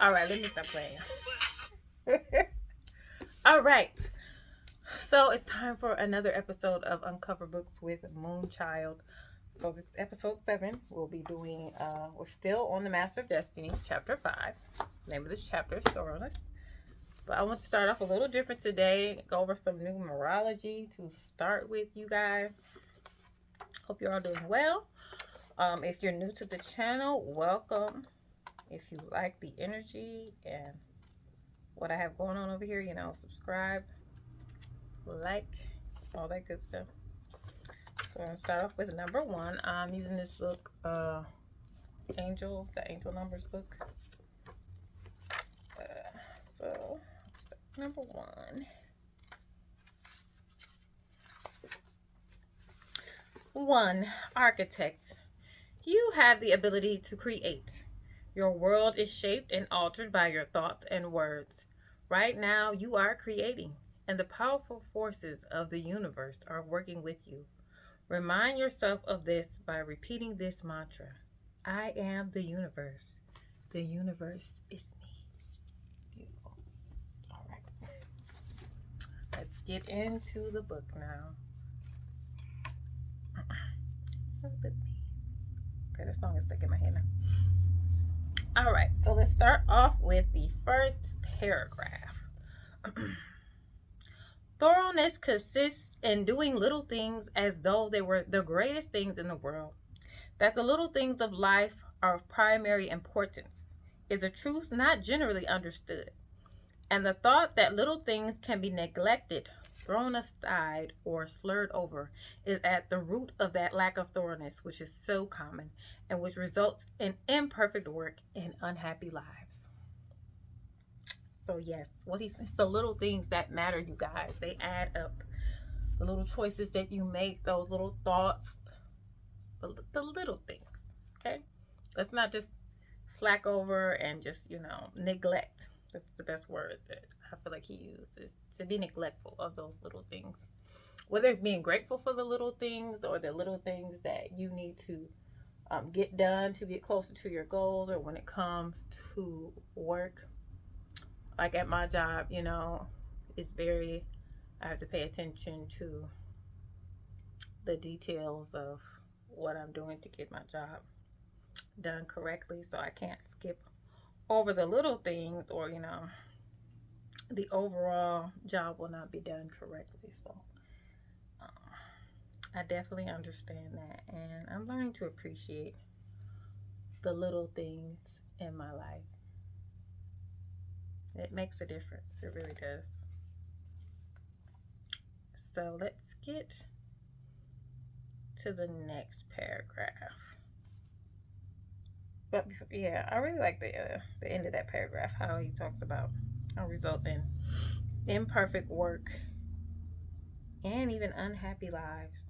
All right, let me stop playing. All right. So it's time for another episode of Uncover Books with Moonchild. So this is episode 7. We'll be doing we're still on the Master of Destiny, chapter 5. Name of this chapter is Thoroughness. But I want to start off a little different today. Go over some numerology to start with, you guys. Hope you're all doing well. If you're new to the channel, welcome. If you like the energy and what I have going on over here, subscribe, like, all that good stuff. So I'm going to start off with number 1. I'm using this book, the Angel Numbers book. So number 1. 1. Architect. You have the ability to create. Your world is shaped and altered by your thoughts and words. Right now, you are creating, and the powerful forces of the universe are working with you. Remind yourself of this by repeating this mantra. I am the universe. The universe is me. Beautiful. All right. Let's get into the book now. Okay, this song is stuck in my head now. All right, so let's start off with the first paragraph. Thoroughness consists in doing little things as though they were the greatest things in the world. That the little things of life are of primary importance is a truth not generally understood. And the thought that little things can be neglected, thrown aside, or slurred over is at the root of that lack of thoroughness which is so common and which results in imperfect work and unhappy lives. So yes, it's the little things that matter, you guys. They add up. The little choices that you make, those little thoughts, the little things, okay? Let's not just slack over and just, neglect. That's the best word that I feel like he used, is to be neglectful of those little things. Whether it's being grateful for the little things or the little things that you need to get done to get closer to your goals, or when it comes to work. Like at my job, it's I have to pay attention to the details of what I'm doing to get my job done correctly. So I can't skip over the little things, or, the overall job will not be done correctly. So I definitely understand that. And I'm learning to appreciate the little things in my life. It makes a difference. It really does. So let's get to the next paragraph. But I really like the end of that paragraph, how he talks about how it results in imperfect work and even unhappy lives.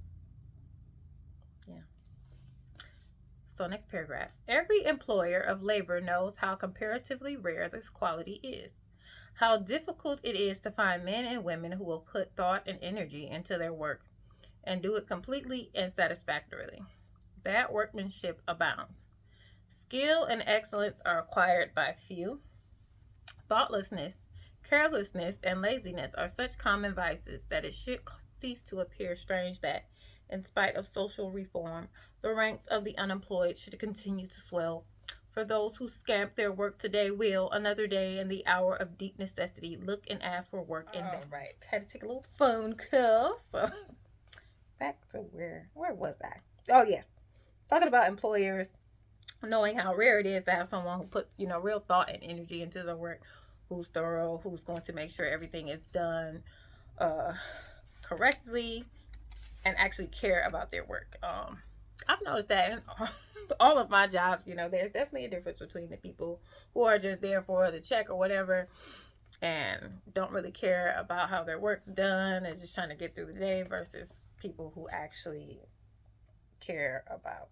Yeah. So next paragraph. Every employer of labor knows how comparatively rare this quality is. How difficult it is to find men and women who will put thought and energy into their work and do it completely and satisfactorily. Bad workmanship abounds. Skill and excellence are acquired by few. Thoughtlessness, carelessness, and laziness are such common vices that it should cease to appear strange that, in spite of social reform, the ranks of the unemployed should continue to swell. For those who scamp their work today will, another day in the hour of deep necessity, look and ask for work in vain. All right, had to take a little phone call. So back to where was I? Oh yes, talking about employers knowing how rare it is to have someone who puts, real thought and energy into their work, who's thorough, who's going to make sure everything is done correctly, and actually care about their work. I've noticed that in all of my jobs, there's definitely a difference between the people who are just there for the check or whatever and don't really care about how their work's done and just trying to get through the day, versus people who actually care about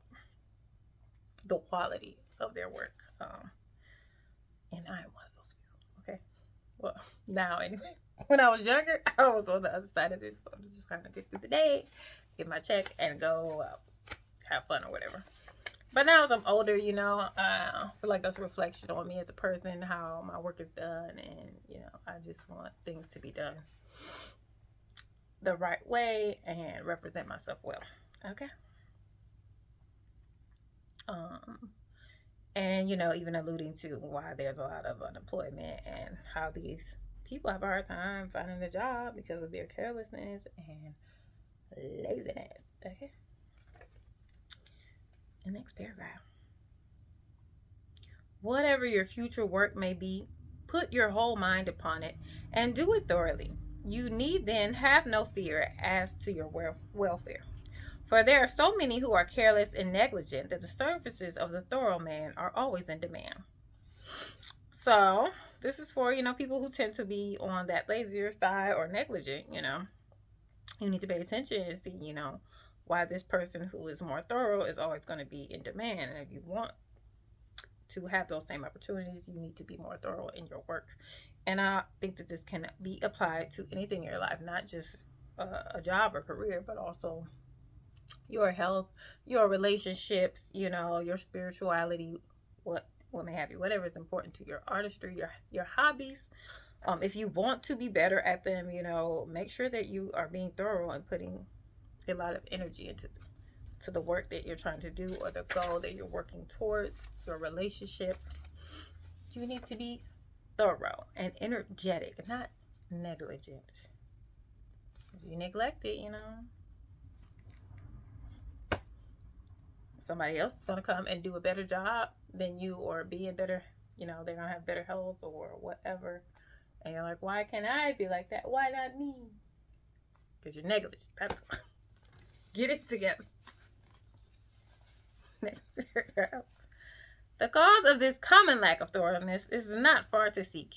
the quality of their work. And I'm one of those people. Okay. Well, now anyway, when I was younger, I was on the other side of this. So I'm just kind of get through the day, get my check, and go have fun or whatever. But now as I'm older, I feel like that's a reflection on me as a person, how my work is done, and I just want things to be done the right way and represent myself well. Okay. Um, and even alluding to why there's a lot of unemployment and how these people have a hard time finding a job because of their carelessness and laziness. Okay. The next paragraph. Whatever your future work may be, put your whole mind upon it and do it thoroughly. You need then have no fear as to your welfare. For there are so many who are careless and negligent that the services of the thorough man are always in demand. So, this is for, people who tend to be on that lazier side or negligent. You need to pay attention and see, why this person who is more thorough is always going to be in demand. And if you want to have those same opportunities, you need to be more thorough in your work. And I think that this can be applied to anything in your life, not just a job or career, but also your health, your relationships, your spirituality, what may have you, whatever is important to your artistry, your hobbies. If you want to be better at them, make sure that you are being thorough and putting a lot of energy into the work that you're trying to do or the goal that you're working towards, your relationship. You need to be thorough and energetic, not negligent. If you neglect it, somebody else is going to come and do a better job than you, or be in better, they're going to have better health or whatever. And you're like, why can't I be like that? Why not me? Because you're negligent. That's why. Get it together. The cause of this common lack of thoroughness is not far to seek.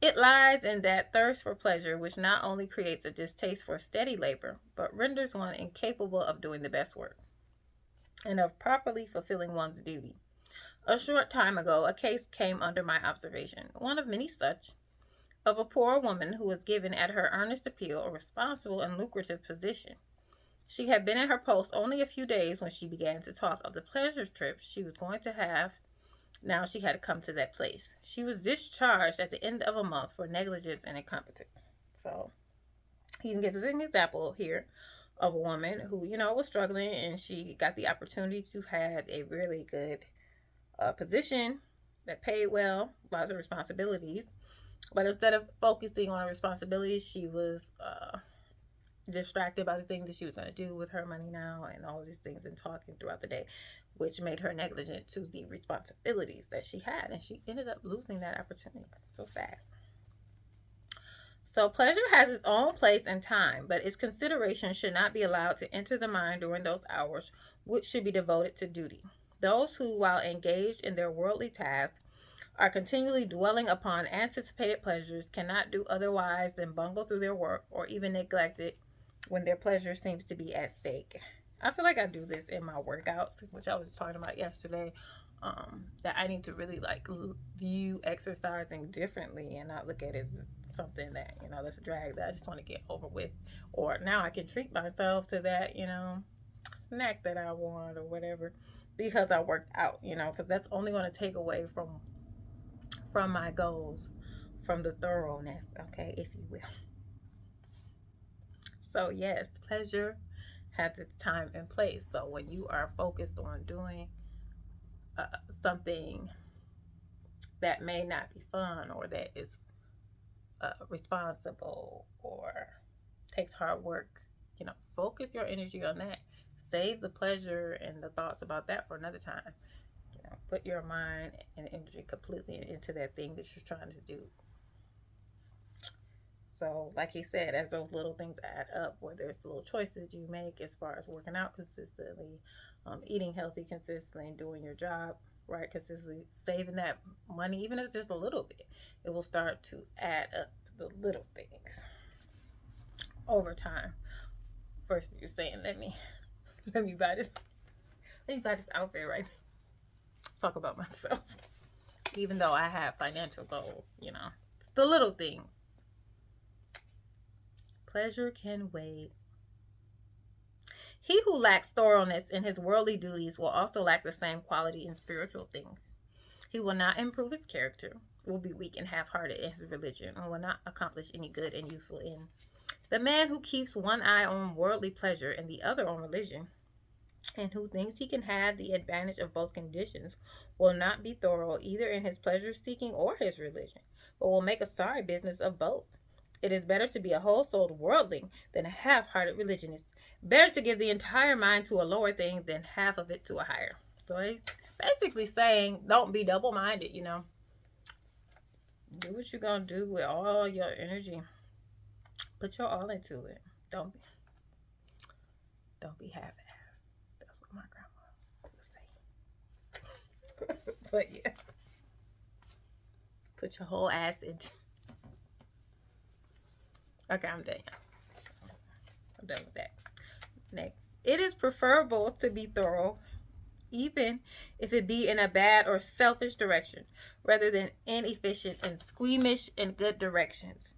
It lies in that thirst for pleasure, which not only creates a distaste for steady labor, but renders one incapable of doing the best work and of properly fulfilling one's duty. A short time ago, a case came under my observation, one of many such, of a poor woman who was given at her earnest appeal a responsible and lucrative position. She had been at her post only a few days when she began to talk of the pleasure trips she was going to have. Now she had come to that place. She was discharged at the end of a month for negligence and incompetence. So he gives an example here of a woman who, was struggling, and she got the opportunity to have a really good position that paid well, lots of responsibilities. But instead of focusing on her responsibilities, she was distracted by the things that she was going to do with her money now and all of these things, and talking throughout the day, which made her negligent to the responsibilities that she had, and she ended up losing that opportunity. So sad. So pleasure has its own place and time, but its consideration should not be allowed to enter the mind during those hours which should be devoted to duty. Those who, while engaged in their worldly tasks, are continually dwelling upon anticipated pleasures cannot do otherwise than bungle through their work or even neglect it when their pleasure seems to be at stake. I feel like I do this in my workouts, which I was talking about yesterday, that I need to really view exercising differently and not look at it as something that, that's a drag that I just want to get over with. Or now I can treat myself to that, snack that I want or whatever because I worked out, because that's only going to take away from my goals, from the thoroughness, okay, if you will. So yes, pleasure has its time and place. So when you are focused on doing something that may not be fun, or that is responsible, or takes hard work, focus your energy on that. Save the pleasure and the thoughts about that for another time. Put your mind and energy completely into that thing that you're trying to do. So, like he said, as those little things add up, whether it's the little choices you make as far as working out consistently, eating healthy consistently, and doing your job right consistently, saving that money, even if it's just a little bit, it will start to add up the little things over time. First, you're saying, let me buy this outfit right now. Talk about myself. Even though I have financial goals, it's the little things. Pleasure can wait. He who lacks thoroughness in his worldly duties will also lack the same quality in spiritual things. He will not improve his character, will be weak and half-hearted in his religion, and will not accomplish any good and useful end. The man who keeps one eye on worldly pleasure and the other on religion, and who thinks he can have the advantage of both conditions, will not be thorough either in his pleasure seeking or his religion, but will make a sorry business of both. It is better to be a whole-souled worldling than a half-hearted religionist. Better to give the entire mind to a lower thing than half of it to a higher. So he's basically saying, don't be double-minded, you know. Do what you're going to do with all your energy. Put your all into it. Don't be half-assed. That's what my grandma would say. But yeah. Put your whole ass into. Okay, I'm done. I'm done with that. Next. It is preferable to be thorough, even if it be in a bad or selfish direction, rather than inefficient and squeamish in good directions.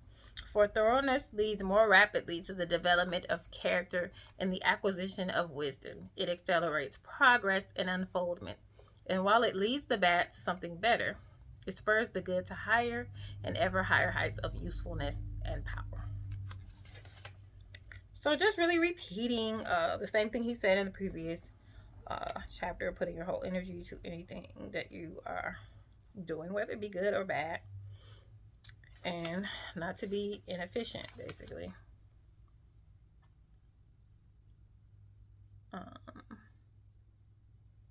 For thoroughness leads more rapidly to the development of character and the acquisition of wisdom. It accelerates progress and unfoldment. And while it leads the bad to something better, it spurs the good to higher and ever higher heights of usefulness and power. So just really repeating the same thing he said in the previous chapter, putting your whole energy to anything that you are doing, whether it be good or bad, and not to be inefficient, basically.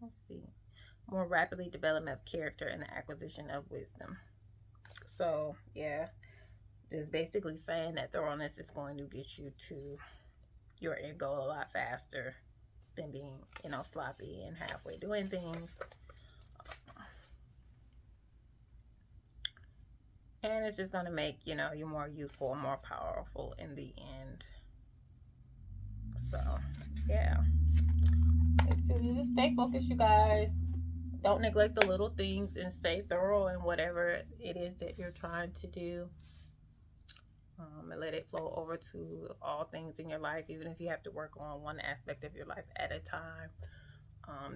Let's see. More rapidly development of character and the acquisition of wisdom. So, yeah, just basically saying that thoroughness is going to get you to your end goal a lot faster than being, sloppy and halfway doing things. And it's just going to make, you more youthful, more powerful in the end. So, yeah. Just stay focused, you guys. Don't neglect the little things and stay thorough in whatever it is that you're trying to do. And let it flow over to all things in your life, even if you have to work on one aspect of your life at a time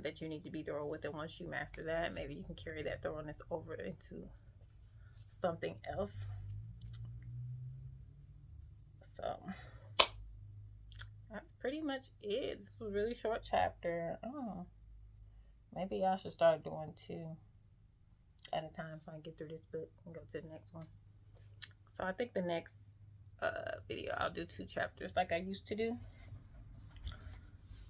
that you need to be thorough with. And once you master that, maybe you can carry that thoroughness over into something else. So that's pretty much it. This was a really short chapter. Maybe y'all should start doing 2 at a time so I can get through this book and go to the next one. So I think the next video I'll do 2 chapters like I used to do.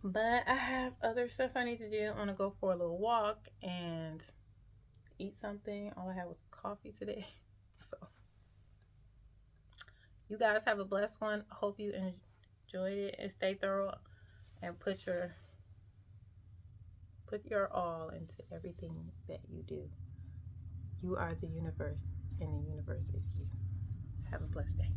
But I have other stuff I need to do. I want to go for a little walk and eat something. All I had was coffee today. So you guys have a blessed one. Hope you enjoyed it and stay thorough and put your all into everything that you do. You are the universe and the universe is you. Have a blessed day.